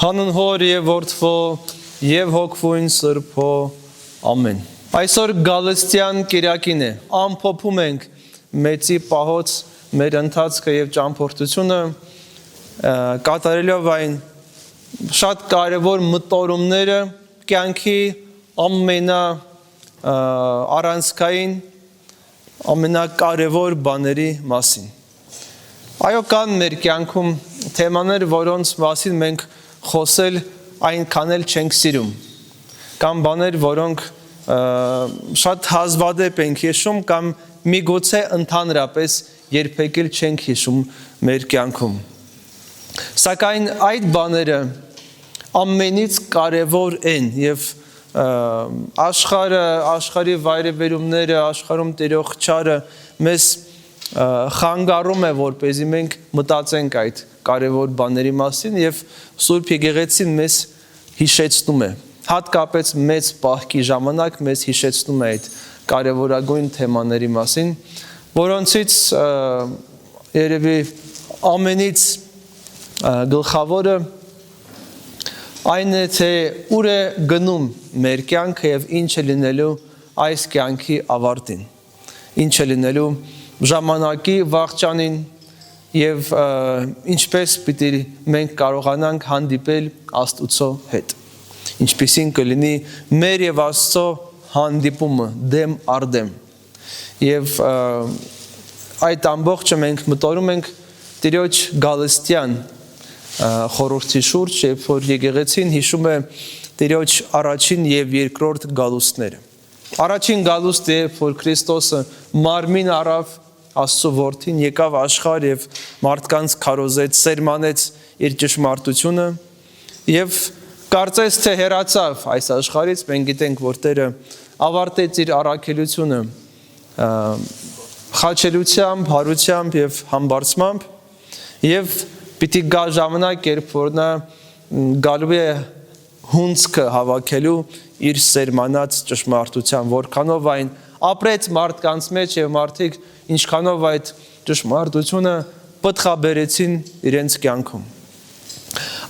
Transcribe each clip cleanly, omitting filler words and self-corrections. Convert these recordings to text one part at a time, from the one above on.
Հանուն Հոր եւ Որդվո եւ Հոգվույն Սրբո ամեն։ Այսօր Գալստյան Կիրակին է, ամփոփում ենք մեծի պահոց մեր ընթացքը եւ ճամփորդությունը, կատարելով այն շատ կարևոր մտորումները կյանքի առանցքային ամենակարևոր բաների մասին։ Այո, կան մեր կյանքում թեմաներ, որոնց մասին մենք խոսել այնքան էլ չենք սիրում, կամ բաներ, որոնք շատ հազվադեպ ենք հիշում, կամ միգուցե ընդհանրապես երբեք էլ չենք հիշում մեր կյանքում։ Սակայն այդ բաները ամենից կարևոր են եւ աշխարհի վայրեվերումները, աշխարհում տիրող չարը մեզ խանգարում է, որպեսզի մենք մտածենք այդ կարևոր բաների մասին եւ Սուրբ Եկեղեցին մեզ հիշեցնում է, հատկապես մեծ պահքի ժամանակ մեզ հիշեցնում է այդ կարևորագույն թեմաների մասին, որոնցից երևի ամենից գլխավորը այն է, թե ուր է գնում մեր կյանքը եւ ինչ է լինելու այս կյանքի ավարտին, ինչ է լինելու ժամանակի վաղճանին եւ ինչպես պիտի մենք կարողանանք հանդիպել Աստծո հետ, ինչպիսին կլինի մեր եւ Աստծո հանդիպումը դեմ առ դեմ եւ այդ ամբողջը մենք մտորում ենք Տիրոջ Գալստյան խորհրդի շուրջ, երբ որ եկեղեցին հիշում է Տիրոջ առաջին եւ երկրորդ գալուստները։ Առաջին գալուստը, երբ որ Քրիստոսը մարմին առավ, Աստծո որդին եկավ աշխարհ եւ մարդկանց քարոզեց, սերմանեց իր ճշմարտությունը եւ կարծես թե հեռացավ այս աշխարհից, մենք գիտենք, որ Տերը ավարտեց իր առաքելությունը խաչելությամբ, հարությամբ եւ համբարձմամբ եւ պիտի գա ժամանակ, երբ որ նա գալու է հունձքը հավաքելու իր սերմանած ճշմարտության, որքանով այն ապրեց մարդկանց մեջ եւ մարդիկ ինչքանով այդ ճշմարտությունը պտղաբերեցին իրենց կյանքում։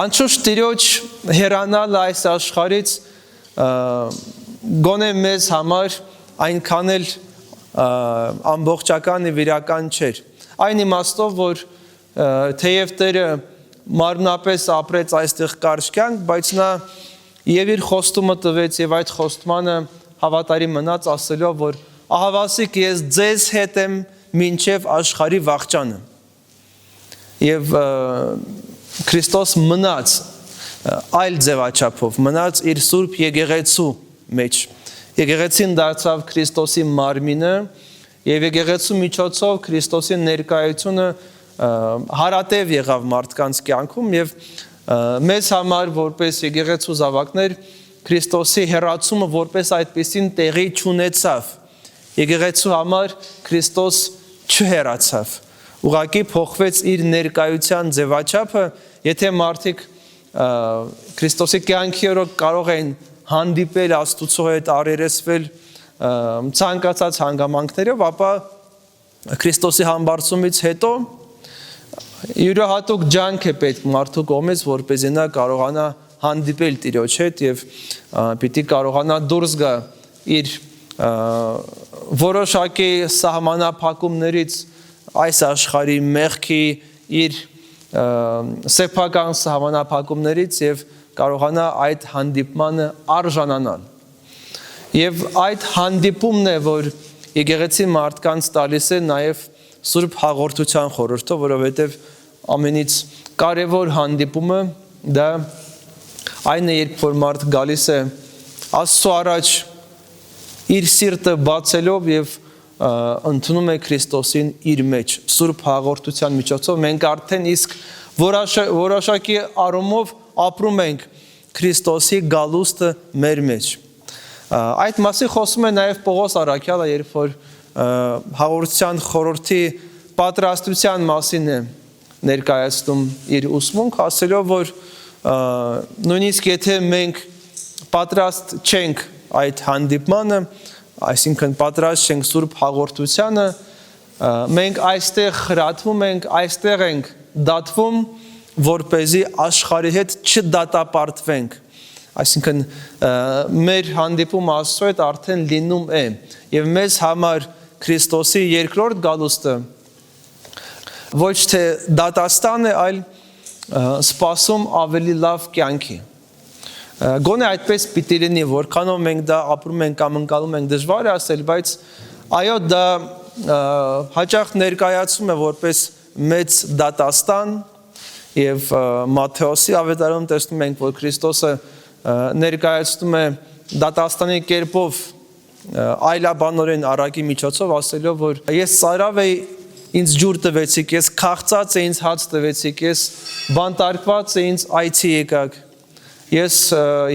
Անշուշտ Տիրոջ հեռանալը այս աշխարհից գոնե մեզ համար այնքան էլ ամբողջական եւ իրական չէր։ Այն իմաստով, որ թեև Տերը մարմնապես ապրեց այստեղ կարճ կյանք, բայց նա եւ իր խոստումը տվեց եւ այդ խոստմանը հավատարիմ մնաց, ասելով, որ ահավասիկ ես ձեզ հետ եմ մինչև աշխարհի վաղճանը։ Եվ Քրիստոս մնաց այլ ձևաչափով, մնաց իր Սուրբ Եկեղեցու մեջ։ Եկեղեցին դարձավ Քրիստոսի մարմինը եւ եկեղեցու միջոցով Քրիստոսի ներկայությունը հարատև եղավ մարդկանց կյանքում եւ մեզ համար որպես եկեղեցու զավակներ Քրիստոսի հեռացումը որպես այդպեսին տեղի չունեցավ։ Եկեղեցու համար Քրիստոս չհեռացավ։ Ուղղակի փոխվեց իր ներկայության ձևաչափը, եթե մարդիկ Քրիստոսի կյանքի օրոք կարող են հանդիպել Աստծո հետ, առերեսվել ցանկացած հանգամանքներով, ապա Քրիստոսի համբարձումից հետո յուրահատուկ ջանք է պետք մարդու կողմից, որպեսզի նա կարողանա հանդիպել Տիրոջ հետ եւ պիտի կարողանա դուրս գա իր որոշակի սահմանափակումներից, այս աշխարհի մեղքի, իր սեփական սահմանափակումներից եւ կարողանա այդ հանդիպմանը արժանանալ։ Եվ այդ հանդիպումն է, որ եկեղեցի մարդկանց տալիս է նաեւ Սուրբ հաղորդության խորհուրդը, որովհետեւ ամենից կարևոր հանդիպումը դա այն է, երբ որ մարդ գալիս է Աստծո առաջ իր սիրտը բացելով եւ ընդունում է Քրիստոսին իր մեջ Սուրբ հաղորդության միջոցով, մենք արդեն իսկ որոշակի առումով ապրում ենք Քրիստոսի գալուստը մեր մեջ։ Այդ մասին խոսում է նաեւ Պողոս առաքյալը, երբ որ հաղորդության խորհրդի պատրաստության մասին է ներկայացնում իր ուսմունքը, ասելով, որ նույնիսկ եթե մենք պատրաստ չենք այդ հանդիպմանը, այսինքն պատրաստ չենք Սուրբ հաղորդությանը, մենք այստեղ խրատվում ենք, այստեղ ենք դատվում, որպեսզի աշխարհի հետ չդատապարտվենք։ Այսինքն մեր հանդիպումը Աստծո հետ արդեն լինում է, եւ մեզ համար Քրիստոսի երկրորդ գալուստը ոչ թե դատաստան է, այլ սպասում ավելի լավ կյանքի։ Գոնե այդպես պիտի լինի, որքանով մենք դա ապրում ենք կամ ընկալում ենք դժվար է ասել, բայց այո, դա հաճախ ներկայացում է որպես մեծ դատաստան, եւ Մատթեոսի ավետարանում տեսնում ենք, որ Քրիստոսը ներկայացնում է դատաստանի կերպով այլաբանորեն առակի միջոցով, ասելով, որ ես ծարավ էի, ինձ ջուր տվեցիք, ես քաղցած է, ինձ հաց տվեցիք, ես բանտարկված է, ինձ այցի եկաք, ես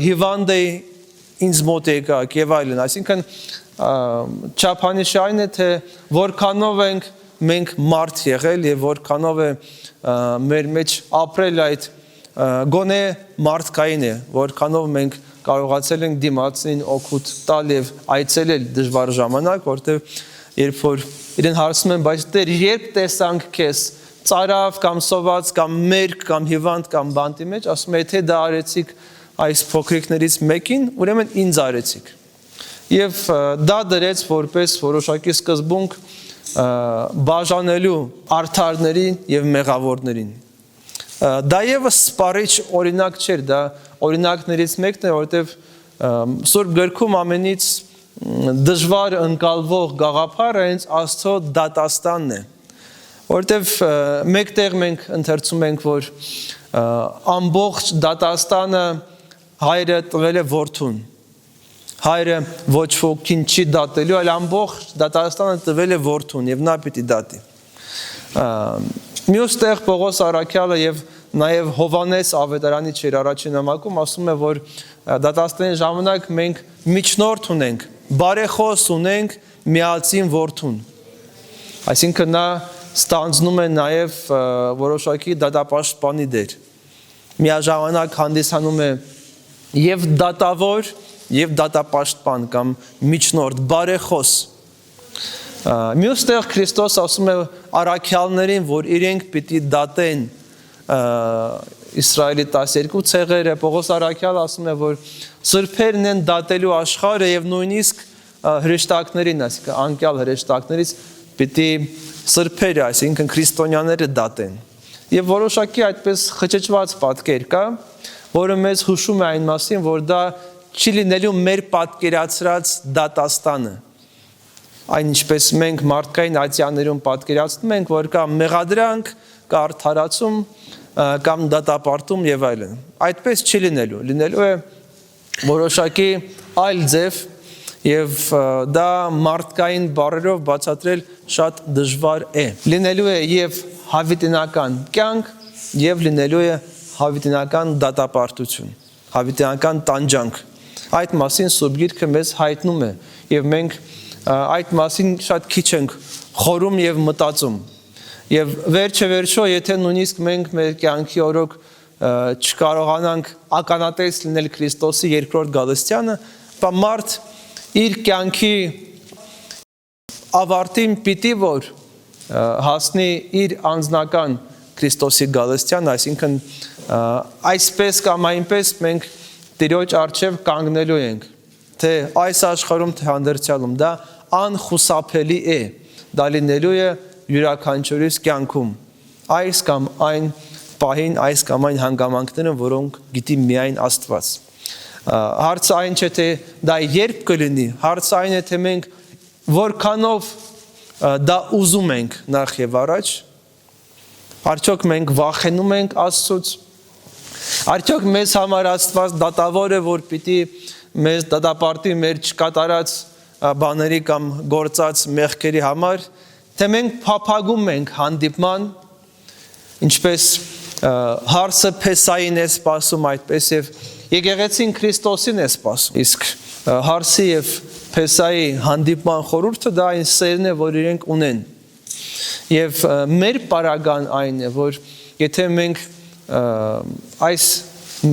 հիվանդ էի, ինձ մոտ եկաք եւ այլն։ Այսինքն չափանիշը այն է, թե որքանով ենք մենք մարդ եղել եւ որքանով է մեր մեջ ապրել այդ գոնե մարդկային է, որքանով մենք կարողացել ենք դիմացին օգուտ տալ եւ այցելել դժվար ժամանակ, որտեղ երբ որ իրեն հարցնում են, բայց Տեր, երբ տեսանք քեզ ծարավ կամ սոված կամ մերկ կամ հիվանդ կամ բանտի մեջ, ասում է, եթե դա արեցիք այս փոքրիկներից մեկին, ուրեմն ինձ արեցիք։ Եվ դա դրեց որպես որոշակի սկզբունք բաժանելու արդարներին եւ մեղավորներին։ Դա եւս սպառիչ օրինակ չէր, դա օրինակներից մեկն է, որտեղ Սուրբ Գրքում ամենից դժվար ընկալվող գաղափարը հենց Աստծո դատաստանն է, որտեղ մեկտեղ մենք ընթերցում ենք, որ ամբողջ դատաստանը հայրը տվել է որդուն, հայրը ոչ ոքին չի դատելու, այլ ամբողջ դատաստանը տվել է որդուն եւ նա պիտի դատի։ Մյուս տեղ Պողոս առաքյալը եւ նաեւ Հովանես ավետարանի իր առաջին նամակում ասում է, որ դատաստանի ժամանակ մենք միջնորդ ունենք, բարեխոս ունենք միածին որդուն։ Այսինքն նա ստանձնում է նաեւ որոշակի դատապաշտպանի դեր։ Միաժամանակ հանդիսանում է եւ դատավոր եւ դատապաշտպան կամ միջնորդ բարեխոս։ Մյուս տեղ Քրիստոս ասում է առաքյալներին, որ իրենք պիտի դատեն Իսրայելի 12 ցեղերը, Պողոս առաքյալը ասում է, որ սրբերն են դատելու աշխարհը եւ նույնիսկ հրեշտակներին, այսինքն անկյալ հրեշտակներից պիտի սրբերը, այսինքն քրիստոնյաները դատեն։ Եվ որոշակի այդպես խճճված պատկեր կա, որը մեզ հուշում է այն մասին, որ դա չի լինելու մեր պատկերացրած դատաստանը։ Այն ինչպես մենք մարդկային այցյաներում պատկերացնում ենք, որ կա մեղադրանք, կա արդարացում, կամ դատապարտում եւ այլն։ Այդպես չի լինելու։ Լինելու է որոշակի այլ ձև եւ դա մարդկային բառերով բացատրել շատ դժվար է։ Լինելու է եւ հավիտենական կյանք եւ լինելու է հավիտենական դատապարտություն, հավիտենական տանջանք։ Այդ մասին Սուրբ Գիրքը մեզ հայտնում է եւ մենք այդ մասին շատ քիչ ենք խորում եւ մտածում։ Եվ վերջը, եթե նույնիսկ մենք մեր կյանքի օրոք չկարողանանք ականատես լինել Քրիստոսի երկրորդ գալստյանը, ապա մարդ իր կյանքի ավարտին պիտի որ հասնի իր անձնական Քրիստոսի գալստյան, այսինքն այսպես կամ այնպես մենք Տիրոջ առջև կանգնելու ենք, թե այս աշխարհում, թե հանդերձյալում, դա անխուսափելի է, դա լինելու է յուրաքանչյուրիս կյանքում, այս կամ այն պահին, այս կամ այն հանգամանքները, որոնք գիտի միայն Աստված։ Հարցը այն չէ, թե դա երբ կլինի, հարցը այն է, թե մենք որքանով դա ուզում ենք նախ եւ առաջ, արդյոք մենք վախենում ենք Աստծուց, արդյոք մեզ համար Աստված դատավոր է, որ պիտի մեզ դատապարտի մեր չկատարած բաների կամ գործած մեղքերի համար, թե մենք փափագում ենք հանդիպման, ինչպես հարսը Փեսային է սպասում, այդպես եւ եկեղեցին Քրիստոսին է սպասում։ Իսկ հարսի եւ Փեսայի հանդիպման խորհուրդը դա այն սերն է, որ իրենք ունեն։ Եվ մեր պարագան այն է, որ եթե մենք այս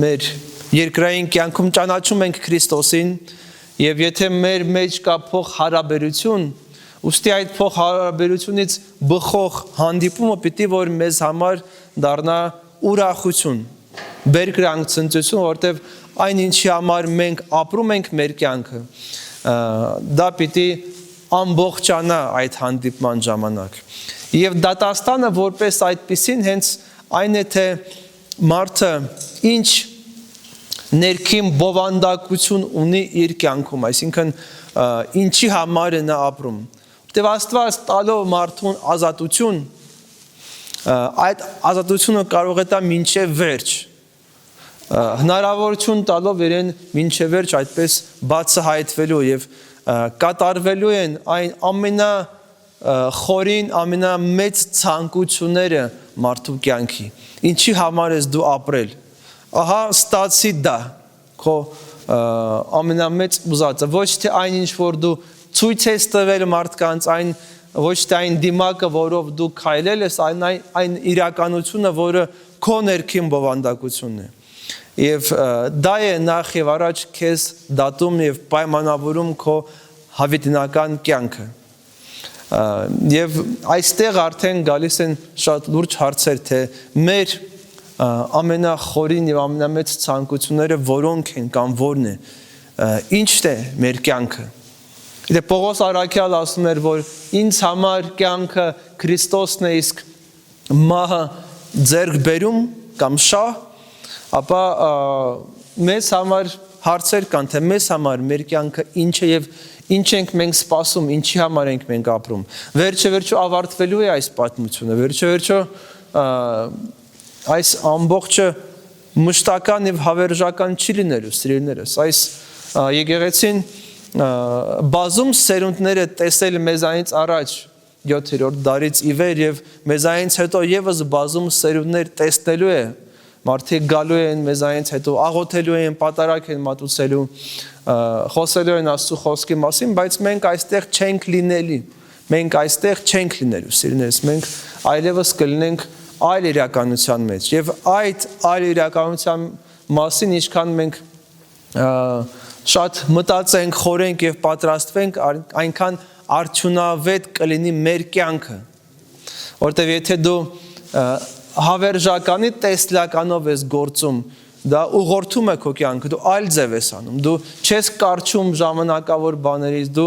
մեր երկրային կյանքում ճանաչում ենք Քրիստոսին եւ եթե մեր մեջ կա փոխ հարաբերություն, ուստի այդ փոխ հարաբերությունից բխող հանդիպումը պիտի որ մեզ համար դառնա ուրախություն, բերկրանք ցնծություն, որտեվ այն ինչի համար մենք ապրում ենք մեր կյանքը, դա պիտի ամբողջանա այդ հանդիպման ժամանակ։ Եվ դատաստանը որպես այդպիսին հենց այն է, թե մարդը ինչ ներքին բովանդակություն ունի իր կյանքում, այսինքն ինչի համար է նա ապրում։ Որտեվ Աստված տալով մարդուն ազատություն, այդ ազատությունը կարող է տա մինչև վերջ, հնարավորություն տալով իրեն մինչև վերջ այդպես բացահայտվելու եւ կատարվելու են այն ամենախորին, ամենամեծ ցանկությունները մարդու կյանքի։ Ինչի համար ես դու ապրել։ Ահա ստացի դա, քո ամենամեծ ուզածը, ոչ թե այն ինչ որ դու ցույց ես տվել մարդկանց, այն ոչ թե այն դիմակը, որով դու քայլել ես, այն իրականությունը, որը քո ներքին բովանդակությունն է։ Եվ դա է նախ եւ առաջ քեզ դատում եւ պայմանավորում քո հավիտենական կյանքը։ Եվ այստեղ արդեն գալիս են շատ լուրջ հարցեր, թե մեր ամենախորին եւ ամենամեծ ցանկությունները որոնք են կամ որն է, ինչն է մեր կյանքը։ Դե Պողոս Արաքյալ ասում էր, որ ինձ համար կյանքը Քրիստոսն է, իսկ մահը ձեռք բերում կամ շահ, ապա մեզ համար հարցեր կան, թե մեզ համար մեր կյանքը ինչ է եւ ինչ ենք մենք սպասում, ինչի համար ենք մենք ապրում։ Վերջը ավարտվելու է այս պատմությունը, վերջը այս ամբողջը մշտական եւ հավերժական չի լինելու, սիրելիներս։ Այս եկեղեցին բազում սերունդներ է տեսել մեզանից առաջ 7-րդ դարից ի վեր եւ մեզանից հետո եւս բազում սերունդներ տեսնելու է։ Մարդիկ գալու են մեզանից հետո, աղոթելու են, պատարակ են մատուցելու, խոսելու են Աստծո խոսքի մասին, բայց մենք այստեղ չենք լինելի, մենք այստեղ չենք լինելու, սիրելիներս, մենք այլևս կլինենք այլ իրականության մեջ, եւ այդ այլ իրականության մասին ինչքան մենք շատ մտածենք, խորենք եւ պատրաստվենք, այնքան արդյունավետ կլինի մեր կյանքը, որտեւ եթե դու հավերժականի տեսլականով ես գործում, դա ուղղորդում է քո կյանքը, դու այլ ձև ես անում, դու չես կարճում ժամանակավոր բաներից, դու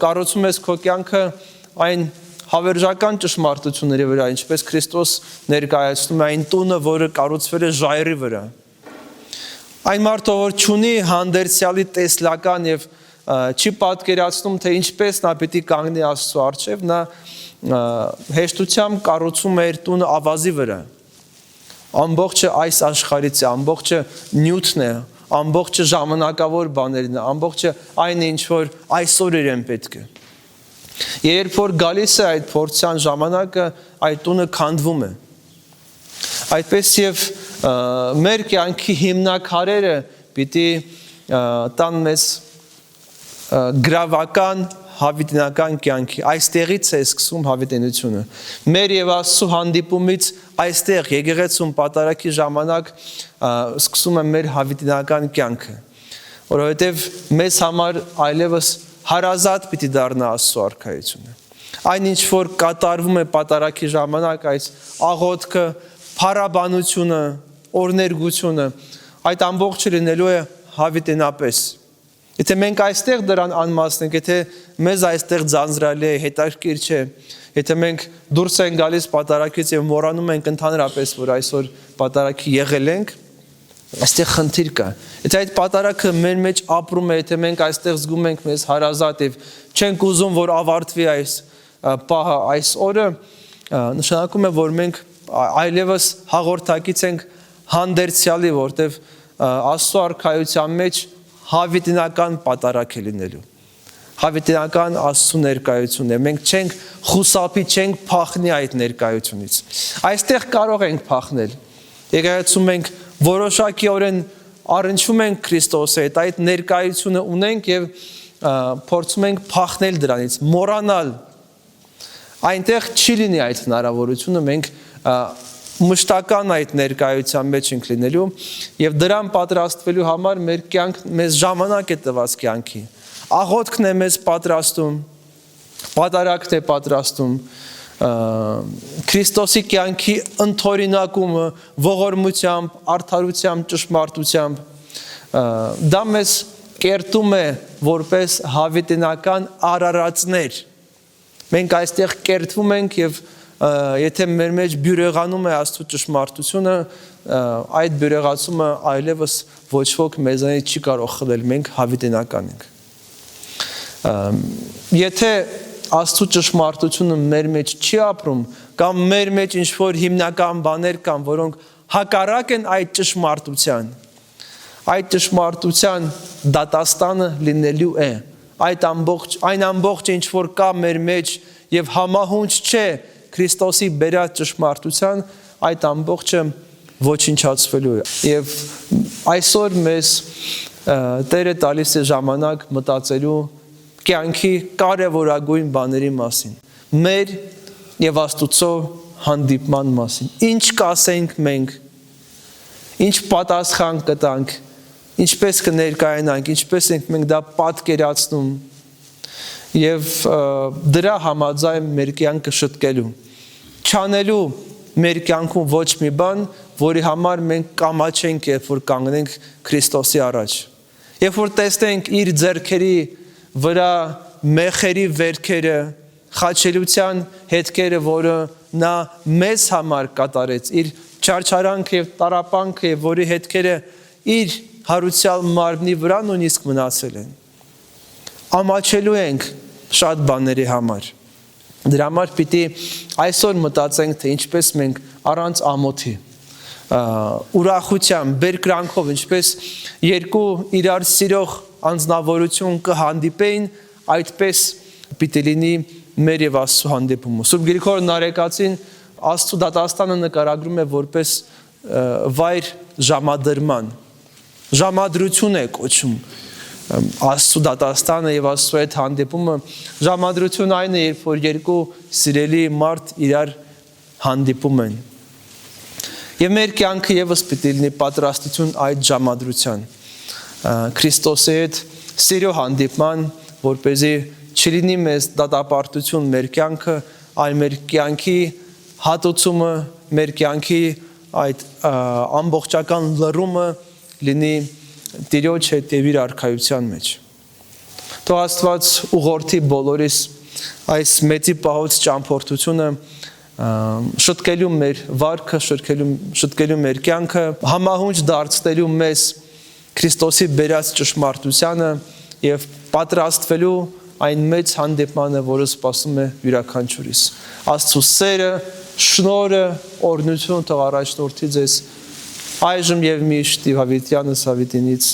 կառուցում ես քո կյանքը այն հավերժական ճշմարտությունների վրա, ինչպես Քրիստոս ներկայացնում է այն տունը, որը կառուցվել է ժայռի վրա։ Այն մարդը, որ չունի հանդերձյալի տեսլական եւ չի պատկերացնում, թե ինչպես նա պիտի կանգնի Աստծո առջև, նա հեշտությամբ կառուցում է իր տունը ավազի վրա։ Ամբողջը այս աշխարհից է, ամբողջը նյութն է, ամբողջը ժամանակավոր բաներն է, ամբողջը այն ինչ որ այսօր իրեն պետք է։ Երբ որ գալիս է այդ փորձյան ժամանակը, այդ տունը քանդվում է։ Այդպես եւ մեր կյանքի հիմնակարերը պիտի տան մեզ գրավական հավիտենական կյանքի, այստեղից է սկսում հավիտենությունը։ Մեր եւ Աստծո հանդիպումից այստեղ եկեղեցում պատարակի ժամանակ սկսում է մեր հավիտենական կյանքը, որովհետեւ մեզ համար այլևս հարազատ պիտի դառնա Աստծո արքայությունը։ Այն ինչ որ կատարվում է պատարակի ժամանակ, այս աղոթքը, փառաբանությունը, օրներգությունը, այդ ամբողջը լինելու է հավիտենապես։ Եթե մենք այստեղ դրան անմասնենք, եթե մեզ այստեղ ձանձրալի է, հետաքրքիր չէ, եթե մենք դուրս ենք գալիս պատարակից եւ մոռանում ենք ընդհանրապես, որ այսօր պատարակի եղել ենք, այստեղ խնդիր կա։ Եթե այդ պատարակը մեր մեջ ապրում է, եթե մենք այստեղ զգում ենք մեզ հարազատ եւ չենք ուզում, որ ավարտվի այս պահը, այս օրը, նշանակում է, որ մենք այլևս հաղորդակից ենք հանդերձյալի, որտեվ Աստծո արքայության մեջ հավիտենական պատարակ է լինելու, հավիտենական Աստծո ներկայությունն է, մենք չենք խուսափի, չենք փախնի այդ ներկայությունից, այստեղ կարող ենք փախնել, եկեղեցում մենք որոշակիորեն առնչվում ենք Քրիստոսի հետ, այդ ներկայությունը ունենք եւ փորձում ենք փախնել դրանից, մոռանալ, այնտեղ չի լինի այդ հնարավորությունը, մենք մշտական այդ ներկայության մեջ ենք լինելու եւ դրան պատրաստվելու համար մեր կյանք մեզ ժամանակ է տված կյանքի, աղոթքն է մեզ պատրաստում, պատարակն է պատրաստում, Քրիստոսի կյանքի ընդօրինակումը ողորմությամբ, արդարությամբ, ճշմարտությամբ դա մեզ կերտում է որպես հավիտենական արարածներ։ Մենք այստեղ կերտվում ենք եւ եթե մեր մեջ բյուրեղանում է Աստծո ճշմարտությունը, այդ բյուրեղացումը այլևս ոչ ոք մեզանից չի կարող խլել, մենք հավիտենական ենք։ Եթե Աստծո ճշմարտությունը մեր մեջ չի ապրում, կամ մեր մեջ ինչ-որ հիմնական բաներ կան, որոնք հակառակ են այդ ճշմարտության դատաստանը լինելու է։ Այն ամբողջ ինչ-որ կա մեր մեջ եւ համահունչ չէ Քրիստոսի բերած ճշմարտության, այդ ամբողջը ոչնչացվելու է։ Եվ այսօր մեզ Տերը տալիս է ժամանակ մտածելու կյանքի կարևորագույն բաների մասին, մեր եւ Աստուծո հանդիպման մասին։ Ինչ կասենք մենք, ինչ պատասխան կտանք, ինչպես կներկայանանք, ինչպես ենք մենք դա պատկերացնում եւ դրա համաձայն մեր կյանքը շտկելու, չանելու մեր կյանքում ոչ մի բան, որի համար մենք կամաչենք, երբ որ կանգնենք Քրիստոսի առաջ։ Երբ որ տեսնենք իր ձեռքերի վրա մեխերի վերքերը, խաչելության հետքերը, որը նա մեզ համար կատարեց, իր չարչարանքը եւ տառապանքը, որի հետքերը իր հարուցյալ մարմնի վրա նույնիսկ մնացել են։ Ամաչելու ենք շատ բաների համար։ Դրա համար պիտի այսօր մտածենք, թե ինչպես մենք առանց ամոթի, ուրախությամբ, բերկրանքով, ինչպես երկու իրար սիրող անձնավորություն կհանդիպեին, այդպես պիտի լինի մեր եւ Աստծո հանդիպումը։ Սուրբ Գրիգոր Նարեկացին Աստծո դատաստանը նկարագրում է որպես վայր ժամադրման, ժամադրություն է կոչում Աստծո դատաստանը եւ Աստծո հետ հանդիպումը։ Ժամադրություն այն է, երբ որ երկու սիրելի մարդ իրար հանդիպում են։ Եվ մեր կյանքը եւս պիտի լինի պատրաստություն այդ ժամադրության, Քրիստոսի հետ սիրո հանդիպման, որպեսզի չլինի մեզ դատապարտություն մեր կյանքը, այլ մեր կյանքի հատուցումը, մեր կյանքի այդ ամբողջական լռումը լինի Տիրոջ հետ եւ իր արքայության մեջ։ Թող Աստված ուղղորդի բոլորիս այս մեծի պահոց ճամփորդությունը, շտկելու մեր վարքը, շտկելու մեր կյանքը, համահունչ դարձնելու մեզ Քրիստոսի բերած ճշմարտությանը եւ պատրաստվելու այն մեծ հանդիպմանը, որը սպասում է յուրաքանչյուրիս։ Աստծո սերը, շնորհը, օրհնությունը թող առաջնորդի ձեզ այժմ եւ միշտ Հավիտյանս Հավիտինից